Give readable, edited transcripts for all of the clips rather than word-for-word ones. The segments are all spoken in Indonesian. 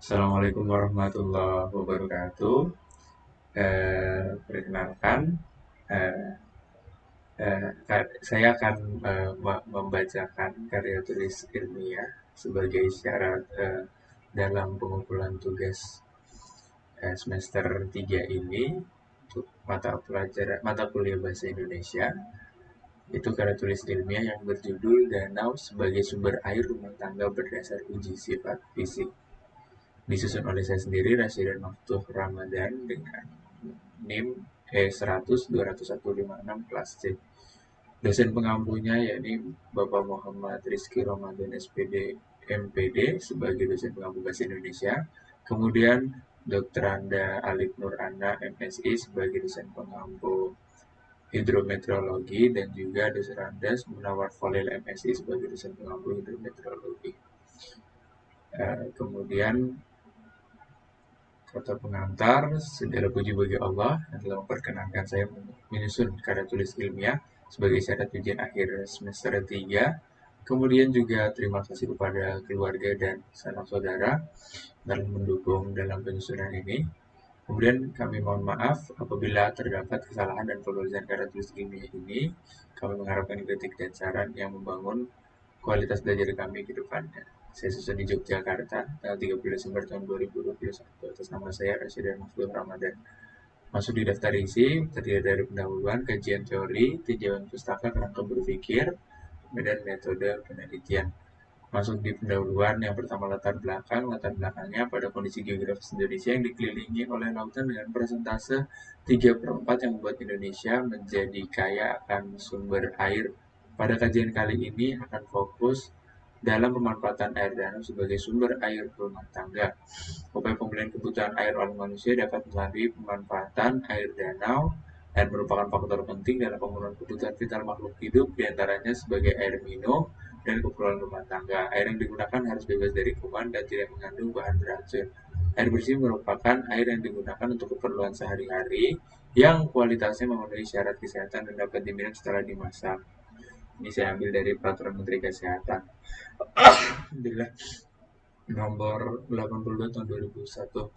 Assalamualaikum warahmatullahi wabarakatuh. Perkenalkan, eh, saya akan membacakan karya tulis ilmiah sebagai syarat dalam pengumpulan tugas semester 3 ini untuk mata kuliah bahasa Indonesia. Itu karya tulis ilmiah yang berjudul Danau sebagai sumber air rumah tangga berdasar uji sifat fisik. Disusun oleh saya sendiri, Rasyidan Maftuh Ramadan, dengan NIM E100-20156 kelas C. Dosen pengampunya yakni Bapak Muhammad Rizky Ramadan SPD MPD sebagai dosen pengampu bahasa Indonesia. Kemudian Dr. Anda Alif Nur Anda MSI sebagai dosen pengampu hidrometeorologi, dan juga dosen Anda Munawar Khalil MSI sebagai dosen pengampu hidrometeorologi. Kemudian kata pengantar, segala puji bagi Allah yang telah memperkenankan saya menyusun karya tulis ilmiah sebagai syarat ujian akhir semester 3. Kemudian juga terima kasih kepada keluarga dan sanak saudara dalam mendukung dalam penyusunan ini. Kemudian kami mohon maaf apabila terdapat kesalahan dan penulisan karya tulis ilmiah ini. Kami mengharapkan kritik dan saran yang membangun kualitas belajar kami ke depannya. Saya susun di Yogyakarta, tanggal 30 Desember tahun 2021. Atas nama saya, Rasyidan Maftuh Ramadan. Masuk di daftar isi, terdiri dari pendahuluan, kajian teori, tinjauan pustaka, kerangka berpikir, dan metode penelitian. Masuk di pendahuluan, yang pertama latar belakang. Latar belakangnya pada kondisi geografis Indonesia yang dikelilingi oleh lautan dengan persentase 3/4 yang membuat Indonesia menjadi kaya akan sumber air. Pada kajian kali ini akan fokus dalam pemanfaatan air danau sebagai sumber air rumah tangga. Upaya pemulihan kebutuhan air oleh manusia dapat melalui pemanfaatan air danau. Air merupakan faktor penting dalam pemenuhan kebutuhan vital makhluk hidup, diantaranya sebagai air minum dan keperluan rumah tangga. Air yang digunakan harus bebas dari kuman dan tidak mengandung bahan beracun. Air bersih merupakan air yang digunakan untuk keperluan sehari-hari yang kualitasnya memenuhi syarat kesehatan dan dapat diminum setelah dimasak. Ini saya ambil dari Peraturan Menteri Kesehatan. Alhamdulillah, nomor 82 tahun 2001.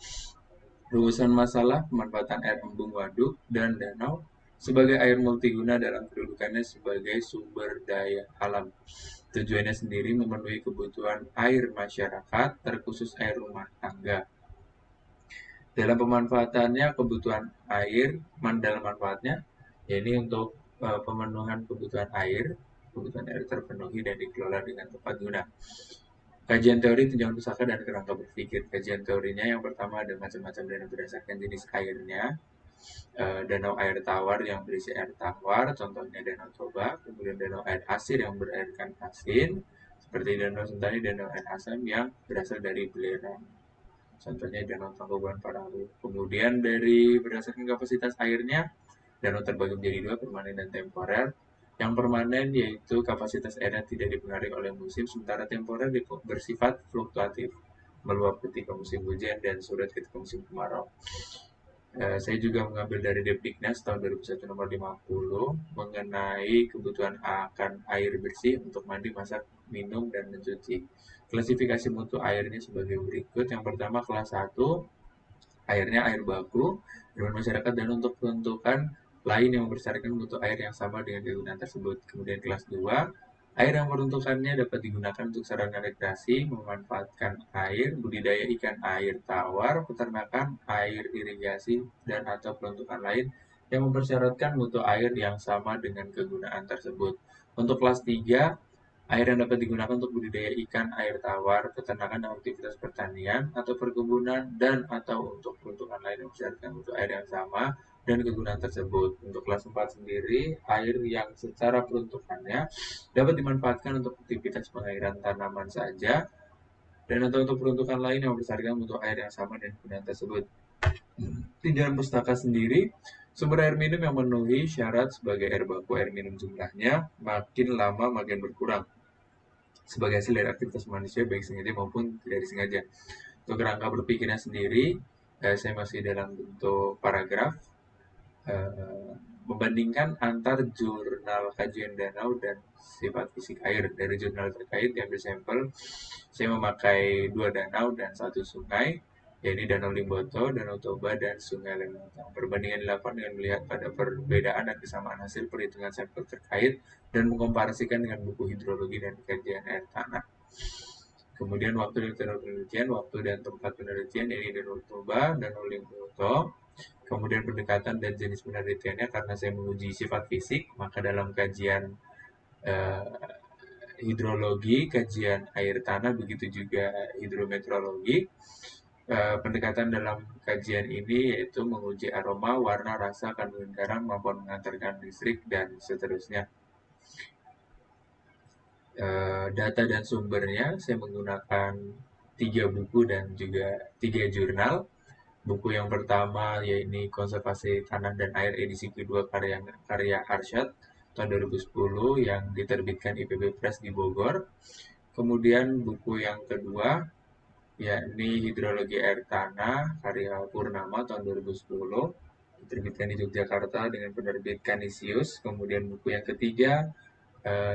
Rumusan masalah pemanfaatan air embung waduk dan danau sebagai air multiguna dalam kedudukannya sebagai sumber daya alam. Tujuannya sendiri memenuhi kebutuhan air masyarakat, terkhusus air rumah tangga. Dalam pemanfaatannya, kebutuhan air, dalam manfaatnya, yakni untuk pemenuhan kebutuhan air terpenuhi dan dikelola dengan tepat guna. Kajian teori tinjauan pusaka dan kerangka berpikir. Kajian teorinya yang pertama ada macam-macam danau berdasarkan jenis airnya. Danau air tawar yang berisi air tawar, contohnya Danau Toba. Kemudian danau air asir yang berairkan asin, seperti Danau Sentani, danau air asam yang berasal dari belerang, contohnya Danau Tangkuban Parahu. Kemudian dari berdasarkan kapasitas airnya, danau terbagi menjadi dua, permanen dan temporer. Yang permanen yaitu kapasitas airnya tidak dipengaruhi oleh musim, sementara temporer bersifat fluktuatif, meluap ketika musim hujan dan surut ketika musim kemarau. Saya juga mengambil dari Depdiknas tahun 2001 nomor 50 mengenai kebutuhan akan air bersih untuk mandi, masak, minum, dan mencuci. Klasifikasi mutu airnya sebagai berikut. Yang pertama kelas 1, airnya air baku dengan masyarakat dan untuk peruntukan lain yang mempersyaratkan mutu air yang sama dengan kegunaan tersebut. Kemudian kelas 2, air yang peruntukannya dapat digunakan untuk sarana rekreasi, memanfaatkan air, budidaya ikan air tawar, peternakan, air irigasi, dan atau peruntukan lain yang mempersyaratkan mutu air yang sama dengan kegunaan tersebut. Untuk kelas 3, air yang dapat digunakan untuk budidaya ikan air tawar, peternakan dan aktivitas pertanian atau perkebunan, dan atau untuk peruntukan lain yang mempersyaratkan mutu air yang sama dan kegunaan tersebut. Untuk kelas 4 sendiri, air yang secara peruntukannya dapat dimanfaatkan untuk aktivitas pengairan tanaman saja dan atau untuk peruntukan lain yang mempersyaratkan mutu air yang sama dan kegunaan tersebut. Tinjauan pustaka sendiri, sumber air minum yang memenuhi syarat sebagai air baku air minum jumlahnya makin lama makin berkurang sebagai hasil dari aktivitas manusia baik sengaja maupun tidak disengaja. Untuk kerangka berpikirnya sendiri, saya masih dalam bentuk paragraf. membandingkan antar jurnal kajian danau dan sifat fisik air. Dari jurnal terkait diambil sampel, saya memakai 2 danau dan 1 sungai, yaitu Danau Limboto, Danau Toba, dan Sungai Lematang. Perbandingan dilakukan dengan melihat pada perbedaan dan kesamaan hasil perhitungan sampel terkait dan mengkomparasikan dengan buku hidrologi dan kajian air tanah. Kemudian waktu dan penelitian, waktu dan tempat penelitian ini Danau Toba, Danau Limboto. Kemudian pendekatan dan jenis penelitiannya, karena saya menguji sifat fisik, maka dalam kajian eh, hidrologi, kajian air tanah, begitu juga hidrometeorologi. Pendekatan dalam kajian ini yaitu menguji aroma, warna, rasa, kandungan garam, mampu mengantarkan listrik, dan seterusnya. Data dan sumbernya saya menggunakan 3 buku dan juga 3 jurnal. Buku yang pertama yaitu Konservasi Tanah dan Air edisi kedua karya Arsyad tahun 2010 yang diterbitkan IPB Press di Bogor. Kemudian buku yang kedua yakni Hidrologi Air Tanah karya Purnama tahun 2010 diterbitkan di Yogyakarta dengan penerbit Canisius. Kemudian buku yang ketiga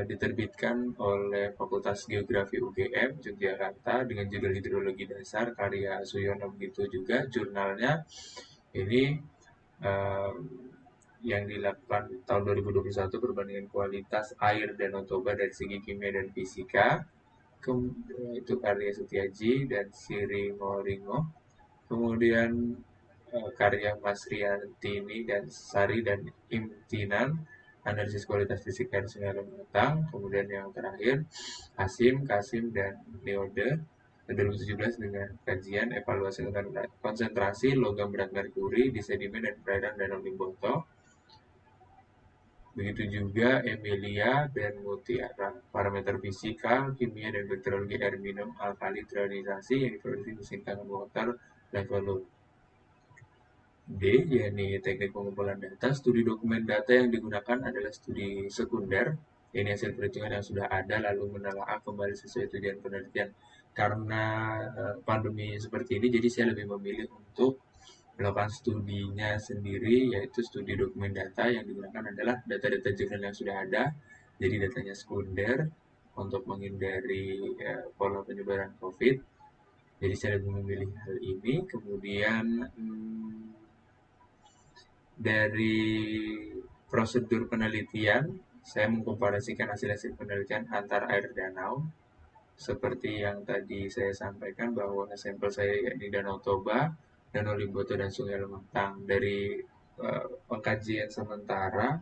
diterbitkan oleh Fakultas Geografi UGM Yogyakarta dengan judul Hidrologi Dasar karya Suyono, begitu juga jurnalnya ini eh, yang dilakukan tahun 2021, perbandingan kualitas air Danau Toba dari segi kimia dan fisika. Itu karya Setiaji dan Siri Moringo. Kemudian karya Mas Riantini dan Sari dan Imtinan, analisis kualitas fisik air Sungai Lematang. Kemudian yang terakhir Hasim, Kasim, dan Neode 2017 dengan kajian evaluasi konsentrasi logam berat merkuri di sedimen dan perairan Danau Limboto. Begitu juga Emilia dan Mutiara, parameter fisika, kimia, dan bakteriologi air minum alkali terinisasi yang diproduksi mesin tangan water level load. D, yakni teknik pengumpulan data. Studi dokumen data yang digunakan adalah studi sekunder. Ini hasil perhitungan yang sudah ada lalu menelaah kembali sesuai tujuan penelitian. Karena pandemi seperti ini, jadi saya lebih memilih untuk melakukan studinya sendiri, yaitu studi dokumen data. Yang digunakan adalah data-data jurnal yang sudah ada, jadi datanya sekunder untuk menghindari pola penyebaran COVID. Jadi saya lebih memilih hal ini. Kemudian dari prosedur penelitian, saya mengkomparasikan hasil-hasil penelitian antar air danau. Seperti yang tadi saya sampaikan bahwa sampel saya yakni Danau Toba, Danau Limboto, dan Sungai Lematang. Dari pengkajian sementara,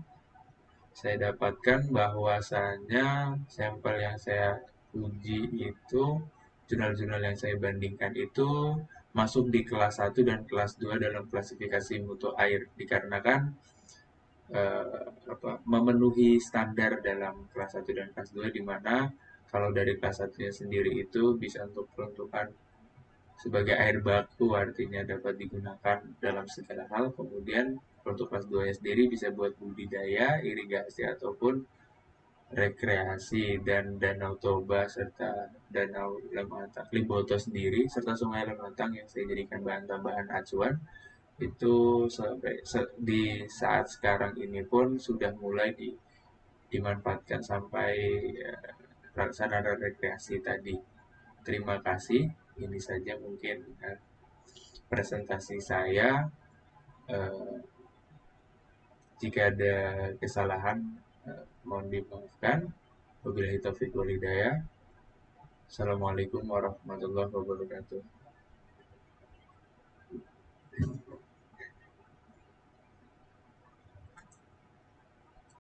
saya dapatkan bahwasanya sampel yang saya uji itu, jurnal-jurnal yang saya bandingkan itu masuk di kelas 1 dan kelas 2 dalam klasifikasi mutu air, dikarenakan memenuhi standar dalam kelas 1 dan kelas 2, di mana kalau dari kelas 1-nya sendiri itu bisa untuk peruntukan sebagai air baku, artinya dapat digunakan dalam segala hal. Kemudian untuk kelas 2-nya sendiri bisa buat budidaya, irigasi, ataupun rekreasi. Dan Danau Toba serta Danau Limboto sendiri serta Sungai Lematang yang saya jadikan bahan tambahan acuan itu sampai di saat sekarang ini pun sudah mulai dimanfaatkan sampai sarana rekreasi tadi. Terima kasih. Ini saja mungkin presentasi saya. Eh, Jika ada kesalahan, mohon dimaafkan. Wabillahi taufiq wal hidayah. Assalamualaikum warahmatullahi wabarakatuh.